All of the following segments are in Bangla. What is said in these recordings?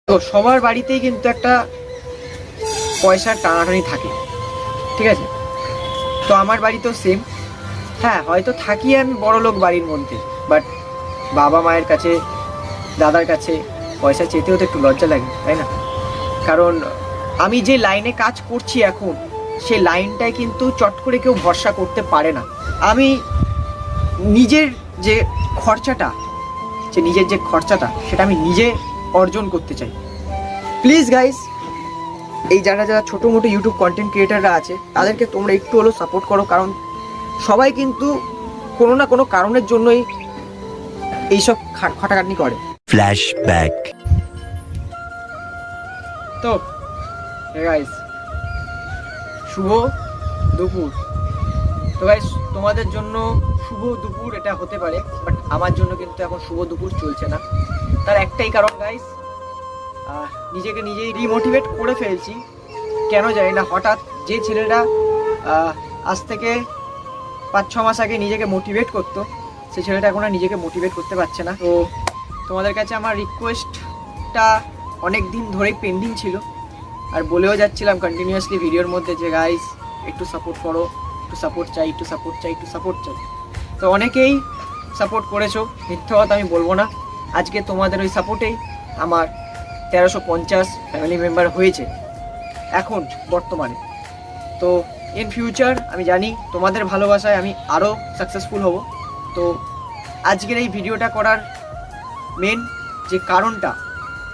তো সবার বাড়িতেই কিন্তু একটা পয়সার টানাটানি থাকে, ঠিক আছে? তো আমার বাড়িতেও সেম। হ্যাঁ, হয়তো থাকি আমি বড়লোক বাড়ির মধ্যে, বাট বাবা মায়ের কাছে, দাদার কাছে পয়সা চেতেও তো একটু লজ্জা লাগে, তাই না? কারণ আমি যে লাইনে কাজ করছি এখন, সেই লাইনটায় কিন্তু চট করে কেউ ভরসা করতে পারে না। আমি নিজের যে খরচাটা সেটা আমি নিজে অর্জন করতে চাই। প্লিজ গাইস, এই যারা যারা ছোটো মোটো ইউটিউব কন্টেন্ট ক্রিয়েটাররা আছে, তাদেরকে তোমরা একটু হলেও সাপোর্ট করো। কারণ সবাই কিন্তু কোনো না কোনো কারণের জন্যই এইসব খাটাখাটনি করে। ফ্ল্যাশব্যাক। তো গাইস, শুভ দুপুর। তো গাইস, তোমাদের জন্য শুভ দুপুর এটা হতে পারে, বাট আমার জন্য কিন্তু এখন শুভ দুপুর চলছে না। তার একটাই কারণ গাইস, নিজেকে নিজেই ডিমোটিভেট করে ফেলছি। কেন জানি না, হঠাৎ যে ছেলেটা আজ থেকে 5-6 মাস আগে নিজেকে মোটিভেট করতো, সেই ছেলেটা এখন আর নিজেকে মোটিভেট করতে পারছে না। তো তোমাদের কাছে আমার রিকোয়েস্টটা অনেক দিন ধরেই পেন্ডিং ছিল, আর বলেও যাচ্ছিলাম কন্টিনিউয়াসলি ভিডিওর মধ্যে যে গাইস একটু সাপোর্ট করো, একটু সাপোর্ট চাই, একটু সাপোর্ট চাই, একটু সাপোর্ট চাই। তো অনেকেই সাপোর্ট করেছো, মিথ্যা কথা আমি বলবো না। আজকে তোমাদের ওই সাপোর্টেই আমার 1350 ফ্যামিলি মেম্বার হয়েছে এখন বর্তমানে। তো ইন ফিউচার আমি জানি তোমাদের ভালোবাসায় আমি আরও সাকসেসফুল হব। তো আজকের এই ভিডিওটা করার মেন যে কারণটা,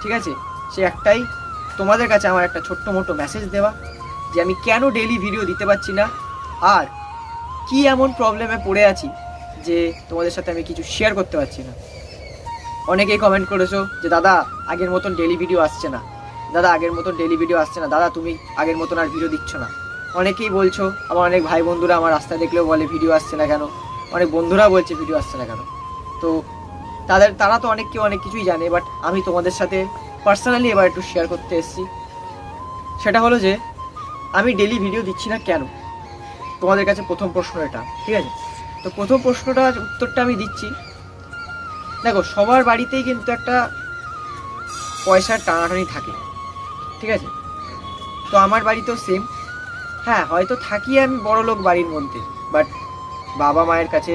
ঠিক আছে, সে একটাই, তোমাদের কাছে আমার একটা ছোট্ট মোটো মেসেজ দেওয়া যে আমি কেন ডেইলি ভিডিও দিতে পারছি না, আর কি এমন প্রবলেমে পড়ে আছি যে তোমাদের সাথে আমি কিছু শেয়ার করতে পারছি না। অনেকেই কমেন্ট করেছো যে দাদা আগের মতন ডেইলি ভিডিও আসছে না, দাদা আগের মতন ডেইলি ভিডিও আসছে না, দাদা তুমি আগের মতন আর ভিডিও দিচ্ছ না। অনেকেই বলছো, আমার অনেক ভাই বন্ধুরা আমার রাস্তা দেখলেও বলে ভিডিও আসছে না কেন, অনেক বন্ধুরা বলছে ভিডিও আসছে না কেন। তো তারা তো অনেক কেউ অনেক কিছুই জানে, বাট আমি তোমাদের সাথে পার্সোনালি এবার একটু শেয়ার করতে এসেছি। সেটা হলো যে আমি ডেইলি ভিডিও দিচ্ছি না কেন, তোমাদের কাছে প্রথম প্রশ্ন এটা, ঠিক আছে? তো প্রথম প্রশ্নটার উত্তরটা আমি দিচ্ছি। দেখো, সবার বাড়িতেই কিন্তু একটা পয়সার টানাটানি থাকে, ঠিক আছে? তো আমার বাড়িতেও সেম। হ্যাঁ, হয়তো থাকি আমি বড়লোক বাড়ির মধ্যে, বাট বাবা মায়ের কাছে,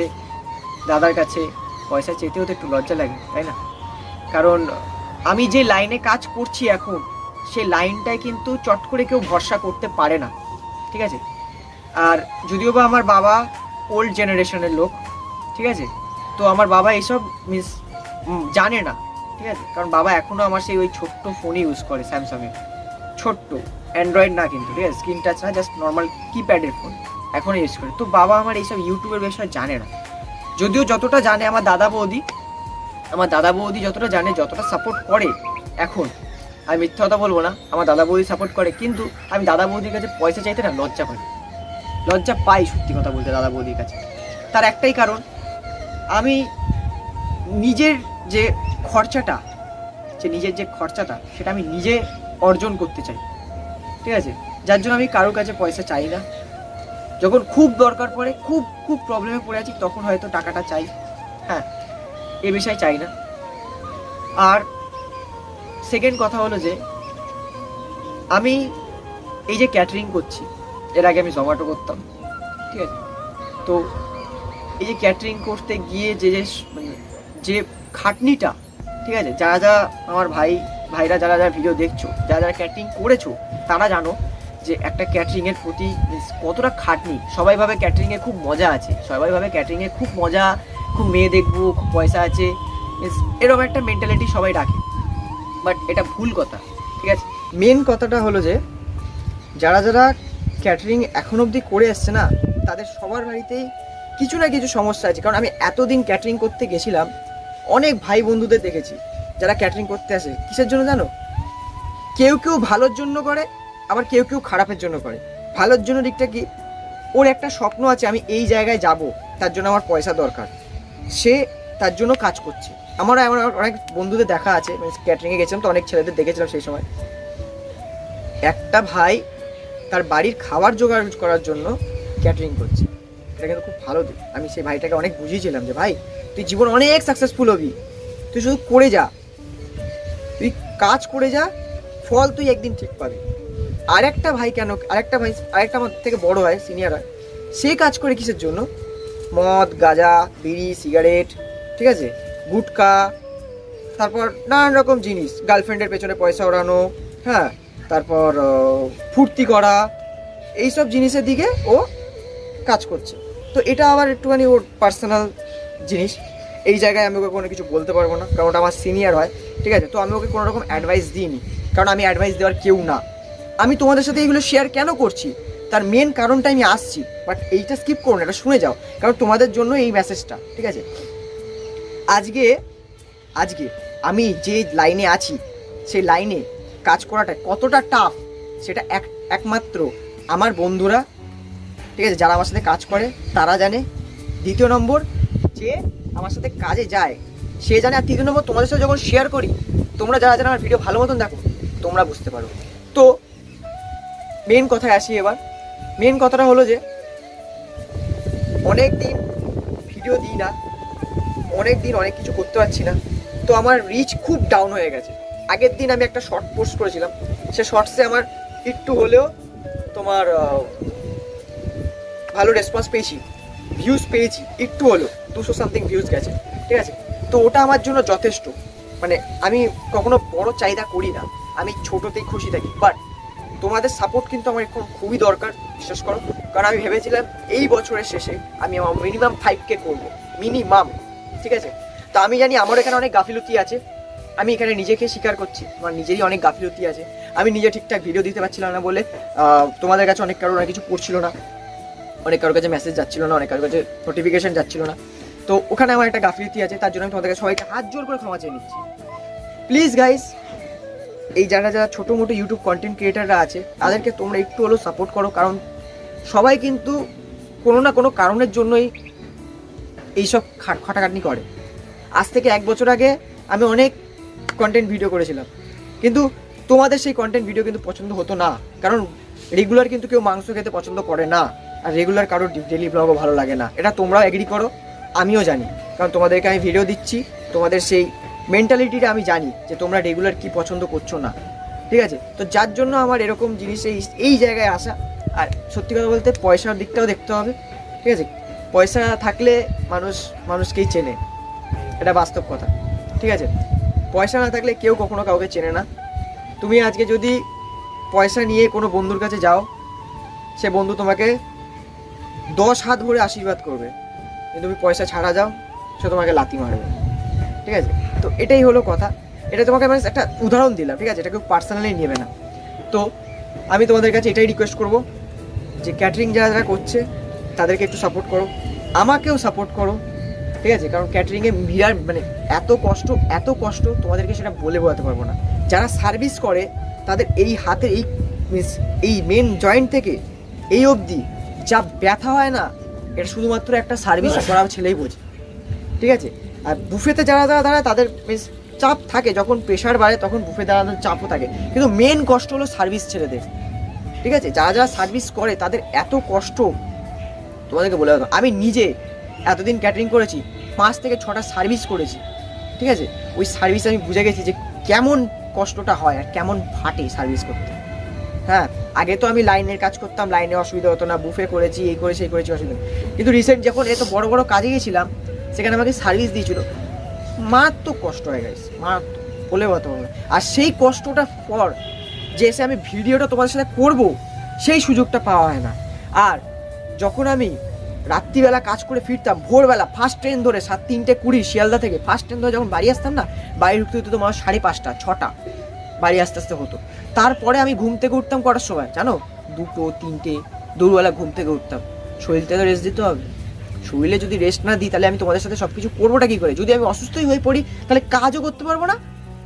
দাদার কাছে পয়সা চেতেও তো একটু লজ্জা লাগে, তাই না? কারণ আমি যে লাইনে কাজ করছি এখন, সেই লাইনটায় কিন্তু চট করে কেউ ভরসা করতে পারে না, ঠিক আছে? আর যদিও বা আমার বাবা ওল্ড জেনারেশনের লোক, ঠিক আছে, তো আমার বাবা এইসব জানে না, ঠিক আছে? কারণ বাবা এখনও আমার সেই ওই ছোট্ট ফোনই ইউজ করে, স্যামসাংয়ের ছোট্ট, অ্যান্ড্রয়েড না কিন্তু, ঠিক আছে, স্ক্রিন টাচ না, জাস্ট নর্মাল কিপ্যাডের ফোন এখনও ইউজ করে। তো বাবা আমার এইসব ইউটিউবের বিষয়ে জানে না। যদিও যতটা জানে আমার দাদা বৌদি যতটা জানে, যতটা সাপোর্ট করে এখন, আমি মিথ্যা কথা বলবো না, আমার দাদা বৌদি সাপোর্ট করে। কিন্তু আমি দাদা বৌদির কাছে পয়সা চাইতে না লজ্জা পাই সত্যি কথা বলতে দাদা বৌদির কাছে। তার একটাই কারণ, আমি নিজের যে খরচাটা সেটা আমি নিজে অর্জন করতে চাই, ঠিক আছে? যার জন্য আমি কারোর কাছে পয়সা চাই না। যখন খুব দরকার পড়ে, খুব খুব প্রবলেমে পড়ে আছি, তখন হয়তো টাকাটা চাই, হ্যাঁ, এ বিষয়ে চাই না। আর সেকেন্ড কথা হলো যে আমি এই যে ক্যাটারিং করছি, এর আগে আমি জোম্যাটো করতাম, ঠিক আছে? তো এই যে ক্যাটারিং করতে গিয়ে মানে যে খাটনিটা, ঠিক আছে, যারা আমার ভাইরা যারা ভিডিও দেখছো, যারা ক্যাটারিং করেছো, তারা জানো যে একটা ক্যাটারিংয়ের প্রতি কতটা খাটনি। সবাই ভাবে ক্যাটারিংয়ে খুব মজা আছে, খুব মেয়ে দেখবো, খুব পয়সা আছে, এরকম একটা মেন্টালিটি সবাই রাখে, বাট এটা ভুল কথা, ঠিক আছে? মেন কথাটা হলো যে যারা ক্যাটারিং এখন অবধি করে আসছে না, তাদের সবার বাড়িতেই কিছু না কিছু সমস্যা আছে। কারণ আমি এতদিন ক্যাটারিং করতে গেছিলাম, অনেক ভাই বন্ধুদের দেখেছি যারা ক্যাটারিং করতে আসে, কিসের জন্য জানো? কেউ ভালোর জন্য করে, আবার কেউ খারাপের জন্য করে। ভালোর জন্য দিকটা কি, ওর একটা স্বপ্ন আছে আমি এই জায়গায় যাব, তার জন্য আমার পয়সা দরকার, সে তার জন্য কাজ করছে। আমার অনেক বন্ধুদের দেখা আছে, ক্যাটারিংয়ে গেছিলাম তো অনেক ছেলেদের দেখেছিলাম সেই সময়। একটা ভাই তার বাড়ির খাবার জোগাড় করার জন্য ক্যাটারিং করছে, এটা কিন্তু খুব ভালো দিক। আমি সেই ভাইটাকে অনেক বুঝিয়েছিলাম যে ভাই তুই জীবন অনেক সাকসেসফুল হবি, তুই শুধু করে যা, তুই কাজ করে যা, ফল তুই একদিন ঠিক পাবি। আরেকটা ভাই আমার থেকে বড় হয়, সিনিয়র হয়, সে কাজ করে কিসের জন্য? মদ, গাঁজা, বিড়ি, সিগারেট, ঠিক আছে, গুটকা, তারপর নানান রকম জিনিস, গার্লফ্রেন্ডের পেছনে পয়সা ওড়ানো, হ্যাঁ, তারপর ফুর্তি করা, এইসব জিনিসের দিকে ও কাজ করছে। তো এটা আবার একটুখানি ওর পার্সোনাল জিনিস, এই জায়গায় আমি ওকে কোনো কিছু বলতে পারবো না, কারণ ওটা আমার সিনিয়র হয়, ঠিক আছে। তো আমি ওকে কোনো রকম অ্যাডভাইস দিইনি, কারণ আমি অ্যাডভাইস দেওয়ার কেউ না। আমি তোমাদের সাথে এইগুলো শেয়ার কেন করছি, তার মেন কারণটা আমি আসছি, বাট এইটা স্কিপ করো না, এটা শুনে যাও, কারণ তোমাদের জন্য এই মেসেজটা, ঠিক আছে। আজকে আমি যে লাইনে আছি, সেই লাইনে কাজ করাটা কতটা টাফ সেটা একমাত্র আমার বন্ধুরা, ঠিক আছে, যারা আমার সাথে কাজ করে তারা জানে। দ্বিতীয় নম্বর, যে আমার সাথে কাজে যায় সে জানে। আর তৃতীয় নম্বর, তোমাদের সাথে যখন শেয়ার করি, তোমরা যারা যারা আমার ভিডিও ভালো মতন দেখো, তোমরা বুঝতে পারো। তো মেন কথায় আসি এবার। মেন কথাটা হলো যে অনেক দিন ভিডিও দিই না, অনেক দিন অনেক কিছু করতে পারছি না, তো আমার রিচ খুব ডাউন হয়ে গেছে। আগের দিন আমি একটা শর্ট পোস্ট করেছিলাম, সে শর্টসে আমার একটু হলেও তোমার ভালো রেসপন্স পেয়েছি, ভিউজ পেয়েছি, একটু হলেও 200 সামথিং ভিউজ গেছে, ঠিক আছে। তো ওটা আমার জন্য যথেষ্ট। মানে আমি কখনো বড় চাহিদা করি না, আমি ছোটোতেই খুশি থাকি, বাট তোমাদের সাপোর্ট কিন্তু আমার এখন খুবই দরকার, বিশ্বাস করো। কারণ আমি ভেবেছিলাম এই বছরের শেষে আমি আমার মিনিমাম 5K করবো, মিনিমাম, ঠিক আছে। তো আমি জানি আমার এখানে অনেক গাফিলতি আছে, আমি এখানে নিজেকে স্বীকার করছি, আমার নিজেরই অনেক গাফিলতি আছে। আমি নিজে ঠিকঠাক ভিডিও দিতে পারছিলাম না বলে তোমাদের কাছে অনেক কারোর অনেক কিছু পড়ছিল না, অনেক কারোর কাছে মেসেজ যাচ্ছিল না, অনেক কারোর কাছে নোটিফিকেশন যাচ্ছিল না। তো ওখানে আমার একটা গাফিলতি আছে, তার জন্য আমি তোমাদের কাছে সবাইকে হাত জোর করে ক্ষমা চেয়ে নিচ্ছি। প্লিজ গাইস, এই যারা যারা ছোটো মোটো ইউটিউব কন্টেন্ট ক্রিয়েটাররা আছে, তাদেরকে তোমরা একটু হলেও সাপোর্ট করো, কারণ সবাই কিন্তু কোনো না কোনো কারণের জন্যই এইসব খাটাখাটনি করে। আজ থেকে 1 বছর আগে আমি অনেক কন্টেন্ট ভিডিও করেছিলাম, কিন্তু তোমাদের সেই কন্টেন্ট ভিডিও কিন্তু পছন্দ হতো না, কারণ রেগুলার কিন্তু কেউ মাংস খেতে পছন্দ করে না, আর রেগুলার কারোর ডেলি ব্লগও ভালো লাগে না। এটা তোমরাও এগ্রি করো, আমিও জানি, কারণ তোমাদেরকে আমি ভিডিও দিচ্ছি, তোমাদের সেই মেন্টালিটিটা আমি জানি যে তোমরা রেগুলার কি পছন্দ করছো না, ঠিক আছে। তো যার জন্য আমার এরকম জিনিস এই জায়গায় আসা। আর সত্যি কথা বলতে পয়সার দিকটাও দেখতে হবে, ঠিক আছে। পয়সা থাকলে মানুষকেই চেনে, এটা বাস্তব কথা, ঠিক আছে। পয়সা না থাকলে কেউ কখনো কাউকে চেনে না। তুমি আজকে যদি পয়সা নিয়ে কোনো বন্ধুর কাছে যাও, সে বন্ধু তোমাকে 10 হাত ভরে আশীর্বাদ করবে, কিন্তু তুমি পয়সা ছাড়া যাও, সে তোমাকে লাথি মারবে, ঠিক আছে। তো এটাই হলো কথা, এটা তোমাকে মানে একটা উদাহরণ দিলাম, ঠিক আছে, এটা কেউ পার্সোনালি নেবে না। তো আমি তোমাদের কাছে এটাই রিকোয়েস্ট করব যে ক্যাটারিং যারা যারা করছে তাদেরকে একটু সাপোর্ট করো, আমাকেও সাপোর্ট করো, ঠিক আছে। কারণ ক্যাটারিংয়ে বিরাট মানে এত কষ্ট তোমাদেরকে সেটা বলে বোঝাতে পারবো না। যারা সার্ভিস করে তাদের এই হাতের এই মেন জয়েন্ট থেকে এই অবধি যা ব্যথা হয় না, এটা শুধুমাত্র একটা সার্ভিস করা ছেলেই বোঝে, ঠিক আছে। আর বুফেতে যারা দাঁড়ায় তাদের চাপ থাকে, যখন প্রেশার বাড়ে তখন বুফে দাঁড়ানোর চাপও থাকে, কিন্তু মেন কষ্ট হলো সার্ভিস ছেলেদের, ঠিক আছে। যারা সার্ভিস করে তাদের এত কষ্ট তোমাদেরকে বলে দেবো। আমি নিজে এতদিন ক্যাটারিং করেছি, 5 থেকে 6টা সার্ভিস করেছি, ঠিক আছে। ওই সার্ভিস আমি বুঝে গেছি যে কেমন কষ্টটা হয় আর কেমন ফাটে সার্ভিস করতে। হ্যাঁ, আগে তো আমি লাইনের কাজ করতাম, লাইনে অসুবিধা হতো না, বুফে করেছি, এই করেছি অসুবিধা। কিন্তু রিসেন্ট যখন এত বড় বড় কাজে গেছিলাম, সেখানে আমাকে সার্ভিস দিয়েছিল, মারাত্মক কষ্ট হয়ে গেছে, মারাত্মক, বলে বলতে পারবো না। আর সেই কষ্টটা পর যে এসে আমি ভিডিওটা তোমাদের সাথে করব, সেই সুযোগটা পাওয়া হয় না। আর যখন আমি রাত্রিবেলা কাজ করে ফিরতাম, ভোরবেলা ফার্স্ট ট্রেন ধরে 3:20 শিয়ালদা থেকে ফার্স্ট ট্রেন ধরে যখন বাড়ি আসতাম না, বাড়ি ঢুকতে হতে তো মানুষ 5:30 6টা বাড়ি আসতে আসতে হতো। তারপরে আমি ঘুম থেকে উঠতাম কটার সময় জানো? 2টো 3টে, দুপুরবেলা ঘুম থেকে উঠতাম। শরীরটা তো রেস্ট দিতে হবে, শরীরে যদি রেস্ট না দিই তাহলে আমি তোমাদের সাথে সব কিছু করবোটা কী করে? যদি আমি অসুস্থই হয়ে পড়ি তাহলে কাজও করতে পারবো না,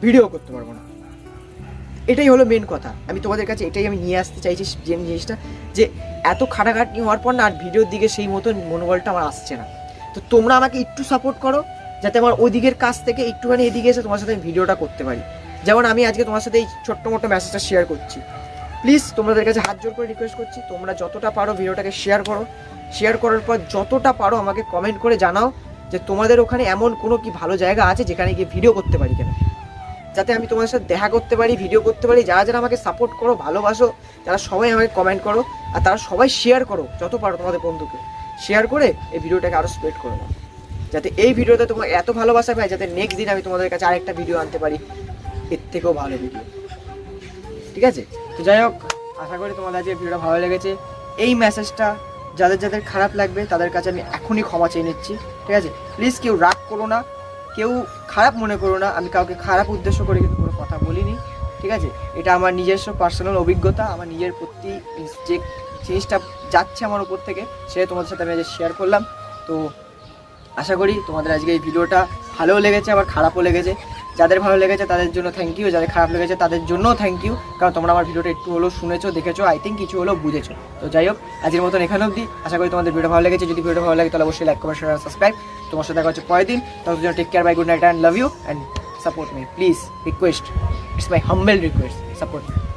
ভিডিও করতে পারবো না। এটাই হলো মেন কথা। আমি তোমাদের কাছে এটাই আমি নিয়ে আসতে চাইছি, যে জিনিসটা যে এত খাটাখাটনি হওয়ার পর না আর ভিডিওর দিকে সেই মতন মনোবলটা আমার আসছে না। তো তোমরা আমাকে একটু সাপোর্ট করো, যাতে আমার ওই দিকের কাজ থেকে একটুখানি এদিকে এসে তোমার সাথে আমি ভিডিওটা করতে পারি। যেমন আমি আজকে তোমার সাথে এই ছোট্ট মোটো মেসেজটা শেয়ার করছি। প্লিজ তোমাদের কাছে হাত জোর করে রিকোয়েস্ট করছি, তোমরা যতটা পারো ভিডিওটাকে শেয়ার করো। শেয়ার করার পর যতটা পারো আমাকে কমেন্ট করে জানাও যে তোমাদের ওখানে এমন কোনো কি ভালো জায়গা আছে যেখানে গিয়ে ভিডিও করতে পারি কেন। যাতে আমি তোমাদের সাথে দেখা করতে পারি, ভিডিও করতে পারি। যারা যারা আমাকে সাপোর্ট করো, ভালোবাসো, তারা সবাই আমাকে কমেন্ট করো, আর তারা সবাই শেয়ার করো, যত পারো তোমাদের বন্ধুকে শেয়ার করে এই ভিডিওটাকে আরও স্প্রেড করে নাও, যাতে এই ভিডিওতে তোমার এত ভালোবাসা পাই, যাতে নেক্সট দিন আমি তোমাদের কাছে আরেকটা ভিডিও আনতে পারি, এর থেকেও ভালো ভিডিও। ঠিক আছে? তো যাই হোক, আশা করি তোমাদের আজকে ভিডিওটা ভালো লেগেছে। এই মেসেজটা যাদের যাদের খারাপ লাগবে তাদের কাছে আমি এখনই ক্ষমা চেয়ে নিচ্ছি। ঠিক আছে? প্লিজ কেউ রাগ করো না, কেউ খারাপ মনে করো না, আমি কাউকে খারাপ উদ্দেশ্য করে কিন্তু কোনো কথা বলিনি। ঠিক আছে? এটা আমার নিজস্ব পার্সোনাল অভিজ্ঞতা, আমার নিজের প্রতি যে জিনিসটা যাচ্ছে আমার উপর থেকে, সেটা তোমাদের সাথে আমি আজ শেয়ার করলাম। তো আশা করি তোমাদের আজকে এই ভিডিওটা ভালোও লেগেছে, আবার খারাপও লেগেছে। যাদের ভালো লেগেছে তাদের জন্য থ্যাংক ইউ, যাদের খারাপ লেগেছে তাদের জন্যও থ্যাংক ইউ, কারণ তোমরা আমার ভিডিওটা একটু হলেও শুনেছো, দেখেছো, আই থিঙ্ক কিছু হলেও বুঝেছো। তো যাই হোক, আজকের মতন এখানে অবধি। আশা করি তোমাদের ভিডিও ভালো লেগেছে। যদি ভিডিও ভালো লাগে তাহলে অবশ্যই লাইক, কমেন্ট, শেয়ার, সাবস্ক্রাইব। তোমার সাথে দেখা হচ্ছে পরের দিন। ততদিন take care, bye, good night and love you and support me please, request, it's my humble request, support me.